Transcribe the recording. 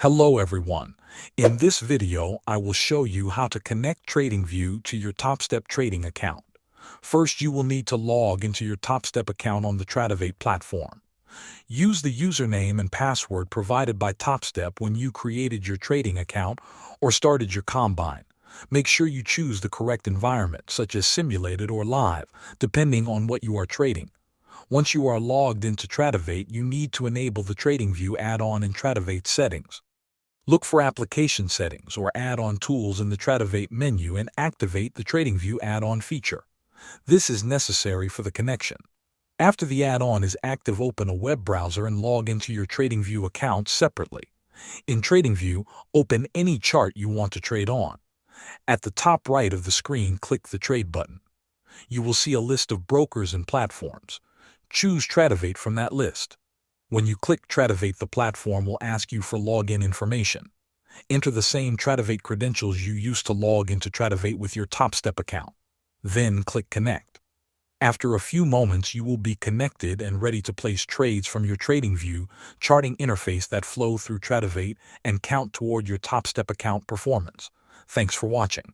Hello everyone. In this video, I will show you how to connect TradingView to your Topstep trading account. First, you will need to log into your Topstep account on the TradingView platform. Use the username and password provided by Topstep when you created your trading account or started your combine. Make sure you choose the correct environment, such as simulated or live, depending on what you are trading. Once you are logged into TradingView, you need to enable the TradingView add-on in TradingView settings. Look for Application Settings or Add-on Tools in the TradingView menu and activate the TradingView add-on feature. This is necessary for the connection. After the add-on is active, open a web browser and log into your TradingView account separately. In TradingView, open any chart you want to trade on. At the top right of the screen, click the Trade button. You will see a list of brokers and platforms. Choose TradingView from that list. When you click TradingView, the platform will ask you for login information. Enter the same TradingView credentials you used to log into TradingView with your Topstep account. Then click Connect. After a few moments, you will be connected and ready to place trades from your TradingView charting interface that flow through TradingView and count toward your Topstep account performance. Thanks for watching.